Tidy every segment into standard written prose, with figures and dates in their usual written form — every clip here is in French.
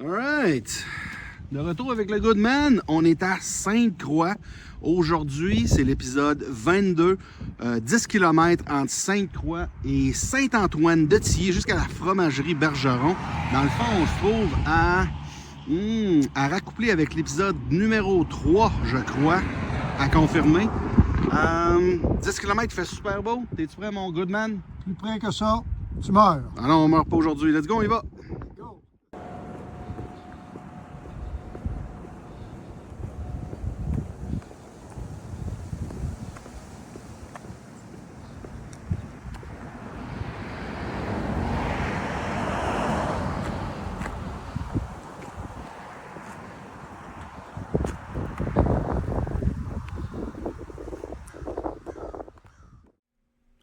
Alright, de retour avec le Goodman, on est à Sainte-Croix. Aujourd'hui, c'est l'épisode 22, 10 km entre Sainte-Croix et Saint-Antoine-de-Tillier jusqu'à la fromagerie Bergeron. Dans le fond, on se trouve à raccoupler avec l'épisode numéro 3, je crois, à confirmer. 10 km fait super beau. T'es-tu prêt, mon Goodman? Plus près que ça, tu meurs. Ah non, on meurt pas aujourd'hui. Let's go, on y va! Go.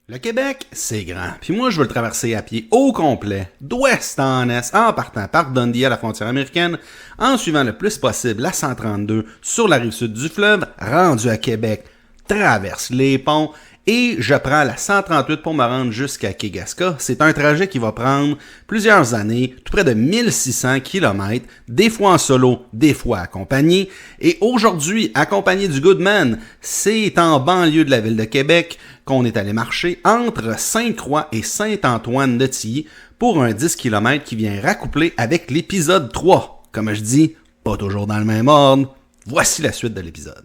Le Québec, c'est grand. Puis moi, je veux le traverser à pied au complet, d'ouest en est, en partant par Dundee à la frontière américaine, en suivant le plus possible la 132 sur la rive sud du fleuve, rendu à Québec, traverse les ponts et je prends la 138 pour me rendre jusqu'à Kegaska. C'est un trajet qui va prendre plusieurs années, tout près de 1600 km, des fois en solo, des fois accompagné. Et aujourd'hui, accompagné du Goodman, c'est en banlieue de la ville de Québec qu'on est allé marcher entre Sainte-Croix et Saint-Antoine-de-Tillier pour un 10 km qui vient raccoupler avec l'épisode 3. Comme je dis, pas toujours dans le même ordre. Voici la suite de l'épisode.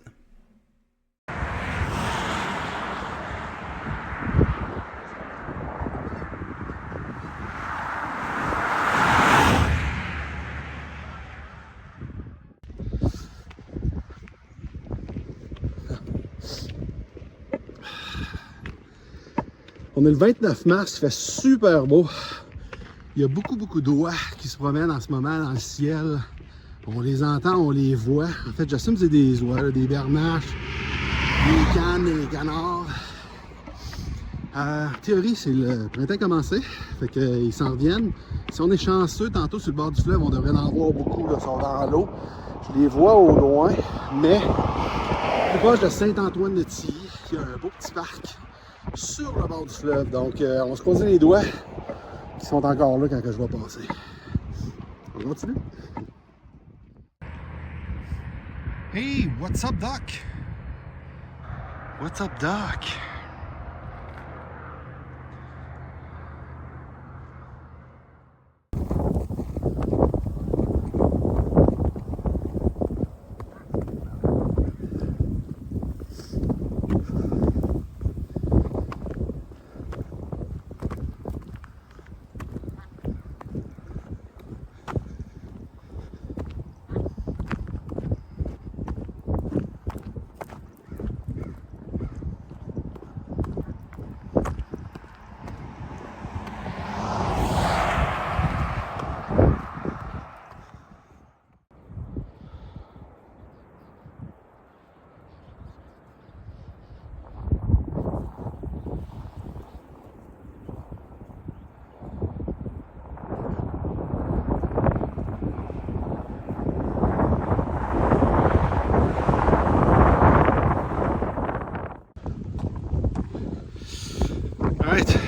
On est le 29 mars, il fait super beau. Il y a beaucoup d'oies qui se promènent en ce moment dans le ciel. On les entend, on les voit. En fait, j'assume que c'est des oies, là, des bernaches, des cannes, des canards. En théorie, c'est le printemps commencé, fait qu'ils s'en reviennent. Si on est chanceux, tantôt sur le bord du fleuve, on devrait en voir beaucoup, là, ils sont dans l'eau. Je les vois au loin, mais plus proche de Saint-Antoine-de-Tillier, il y a un beau petit parc sur le bord du fleuve. Donc, on se croise les doigts qui sont encore là quand je vais passer. On continue. Hey, what's up, Doc? What's up, Doc?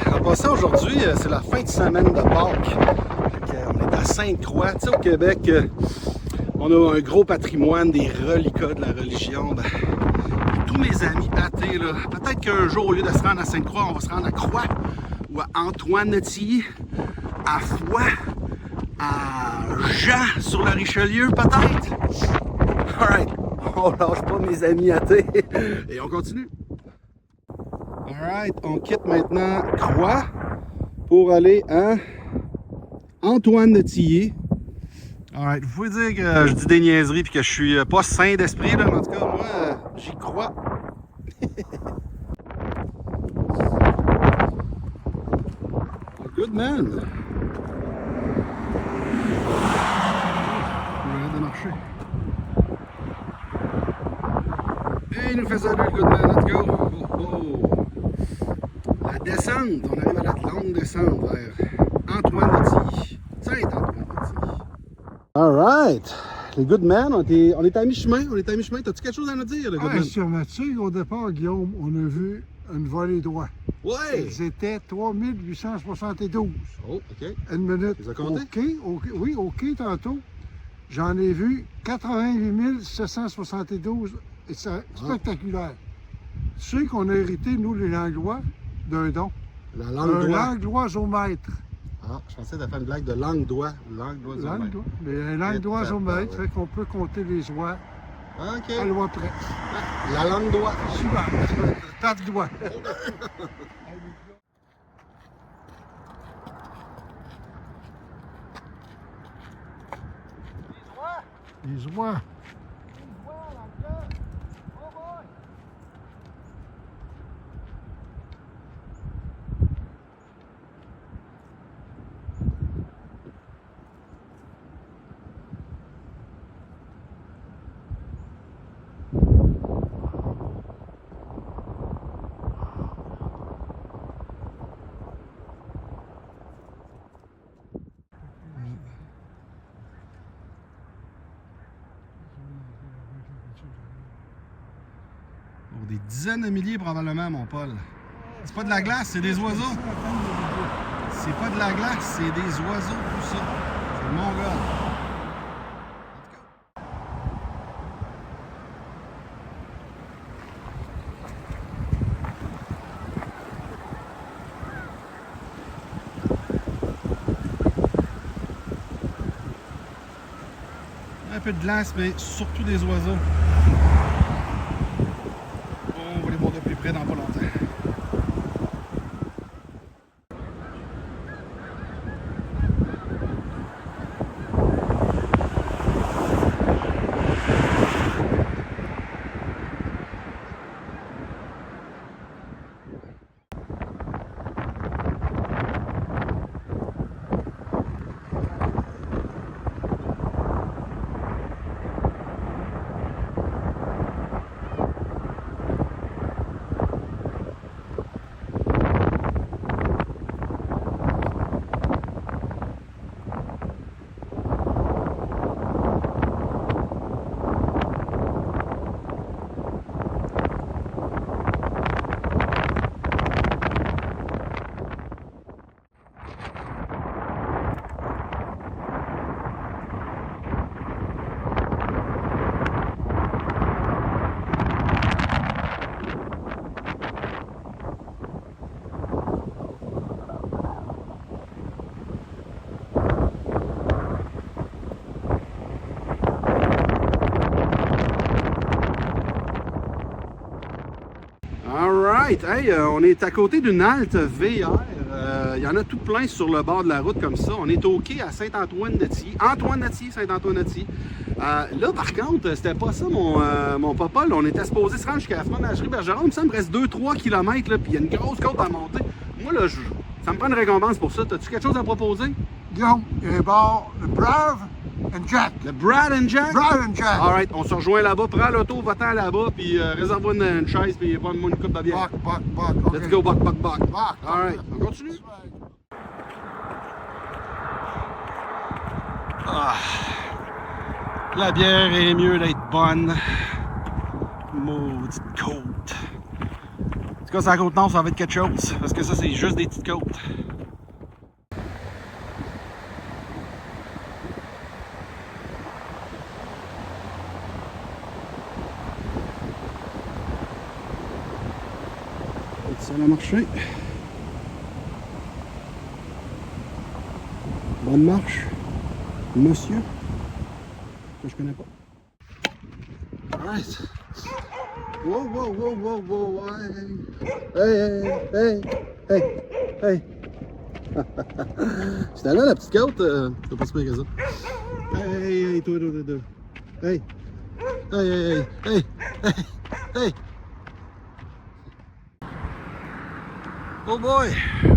Alors, ça aujourd'hui, c'est la fin de semaine de Pâques. On est à Sainte-Croix. Tu sais, au Québec, on a un gros patrimoine des reliquats de la religion. Ben, tous mes amis athées, là, peut-être qu'un jour, au lieu de se rendre à Sainte-Croix, on va se rendre à Croix ou à Antoine-de-Tillier, à Foix, à Jean sur la Richelieu, peut-être. Alright, on lâche pas mes amis athées et on continue. Alright, on quitte maintenant Croix pour aller à Antoine-de-Tillier. Alright, vous pouvez dire que je dis des niaiseries et que je suis pas sain d'esprit, là, mais en tout cas, moi, j'y crois. Good man! Il arrête de marcher. Et il nous fait salut, le good man, let's go! Oh, oh. La descente, on arrive à la longue descente vers Antoine-de-Tillier. Saint-Antoine-de-Tillier. Alright! Les Goodman, on est à mi-chemin. T'as-tu quelque chose à nous dire, le Goodman? Sur ma tigre, au départ, Guillaume, on a vu une volée droit. Ouais! C'était 3872. Oh, OK. Une minute. Tu les as comptés? OK, oui, OK, tantôt. J'en ai vu 88 772 et c'est spectaculaire. Tu sais qu'on a hérité, nous, les Langlois, d'un don. La Un langue doigt. Langloisomètre. Ah, je pensais que tu as fait une blague de langue doigt. Langue doigt. Langlois. Mais un Langloisomètre, fait qu'on peut compter les oies OK. à loi près. La langue doigt. Super. Pas de doigts. Les oies. Pour des dizaines de milliers probablement, mon Paul. C'est pas de la glace, c'est des oiseaux. C'est pas de la glace, c'est des oiseaux, tout ça. C'est mon gars. Un peu de glace, mais surtout des oiseaux. On va les voir de plus près dans pas longtemps. Alright, hey, on est à côté d'une halte VR. Il y en a tout plein sur le bord de la route comme ça. On est au quai à Saint-Antoine-de-Tilly. Antoine-de-Tilly, Saint-Antoine-de-Tilly. Là, par contre, c'était pas ça mon papa. Là, on était supposé se rendre jusqu'à la fromagerie Bergeron. Ça me reste 2-3 km, là, puis il y a une grosse côte à monter. Moi, là, ça me prend une récompense pour ça. T'as-tu quelque chose à proposer? Guillaume, il est bord, le Brave and Jack. Le Brad and Jack? Brave and Jack. Alright, on se rejoint là-bas. Prends l'auto, va-t'en là-bas, puis réserve-moi une chaise, puis prends-moi une coupe de bière. Buck. Let's go, buck. Buck. Alright, on continue? Ah, la bière est mieux d'être bonne. Maudite côte. En tout cas, sur la côte nord, ça va être quelque chose. Parce que ça, c'est juste des petites côtes. Ça va marcher. Bonne marche. Monsieur. Que je connais pas. Alright. Wow. Hey. C'était là la petite côte. Je pas se que ça. Hey, toi. Hey. Oh boy!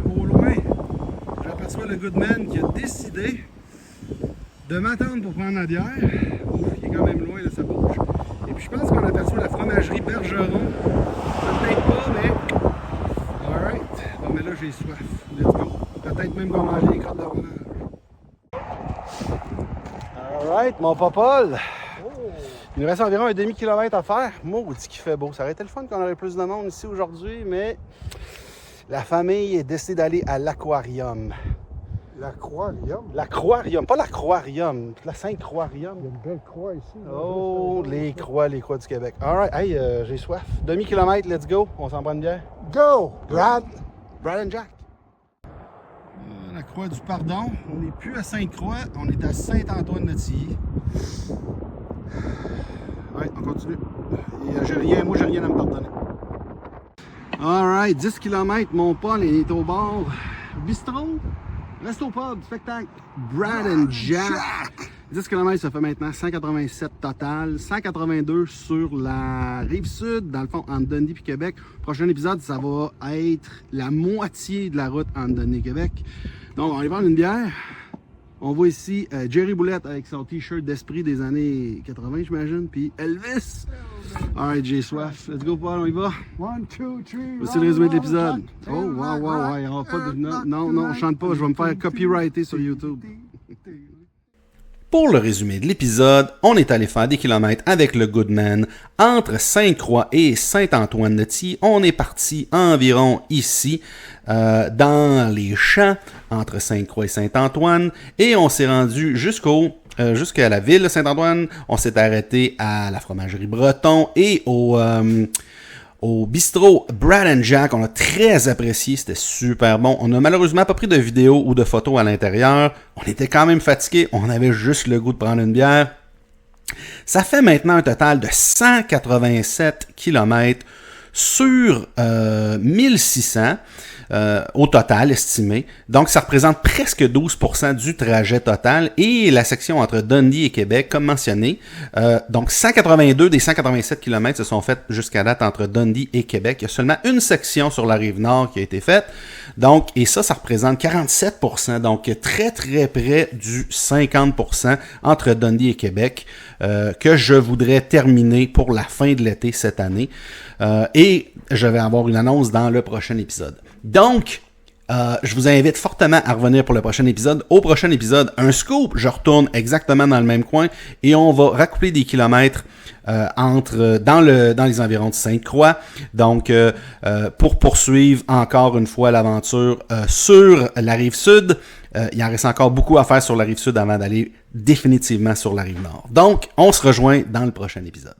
Au loin, j'aperçois le Goodman qui a décidé de m'attendre pour prendre la bière. Ouf, il est quand même loin de sa bouche. Et puis je pense qu'on aperçoit la fromagerie Bergeron. Peut-être pas, mais... Alright. Bon, mais là, j'ai soif. Let's go. Peut-être même qu'on va manger des crottes de fromage. Alright, mon Popol. Il nous reste environ un demi-kilomètre à faire. Maudit qu'il fait beau. Ça aurait été le fun qu'on aurait plus de monde ici aujourd'hui, mais... La famille est décidée d'aller à l'aquarium. L'aquarium. L'aquarium, pas l'aquarium, la Sainte-Croix-rium. Il y a une belle croix ici. Oh, les croix du Québec. Alright, hey, j'ai soif. Demi-kilomètre, let's go. On s'en prend une bière. Go! Brad! Brad and Jack. La croix du pardon. On n'est plus à Sainte-Croix, on est à Saint-Antoine-de-Tilly. Ouais, on continue. Et, moi, j'ai rien à me pardonner. Alright, 10 km, mon Paul est au bord. Bistrot, resto pub, spectacle, Brad and Jack. 10 km, ça fait maintenant 187 total, 182 sur la rive sud, dans le fond, entre Dundee et Québec. Prochain épisode, ça va être la moitié de la route entre Dundee et Québec. Donc, on va aller prendre une bière. On voit ici Jerry Boulette avec son t-shirt d'esprit des années 80, j'imagine, puis Elvis. Alright, j'ai soif. Let's go, Paul, on y va. 1, 2, 3. Voici le résumé de l'épisode. Oh, wow, wow, ouais. Non, je chante pas, je vais me faire copyrighter sur YouTube. Pour le résumé de l'épisode, on est allé faire des kilomètres avec le Goodman entre Sainte-Croix et Saint-Antoine-de-Tilly. On est parti environ ici, dans les champs entre Sainte-Croix et Saint-Antoine, et on s'est rendu jusqu'à la ville de Saint-Antoine. On s'est arrêté à la fromagerie Breton et au bistrot Brad and Jack. On a très apprécié, c'était super bon. On a malheureusement pas pris de vidéos ou de photos à l'intérieur. On était quand même fatigués, on avait juste le goût de prendre une bière. Ça fait maintenant un total de 187 km sur 1600 au total estimé. Donc, ça représente presque 12% du trajet total. Et la section entre Dundee et Québec, comme mentionné, donc 182 des 187 km se sont faits jusqu'à date entre Dundee et Québec. Il y a seulement une section sur la rive nord qui a été faite. Donc, et ça représente 47%. Donc, très, très près du 50% entre Dundee et Québec que je voudrais terminer pour la fin de l'été cette année. Et je vais avoir une annonce dans le prochain épisode. Donc, je vous invite fortement à revenir pour le prochain épisode. Au prochain épisode, un scoop, je retourne exactement dans le même coin et on va raccoupler des kilomètres dans les environs de Sainte-Croix. Donc, pour poursuivre encore une fois l'aventure sur la rive sud, il en reste encore beaucoup à faire sur la rive sud avant d'aller définitivement sur la rive nord. Donc, on se rejoint dans le prochain épisode.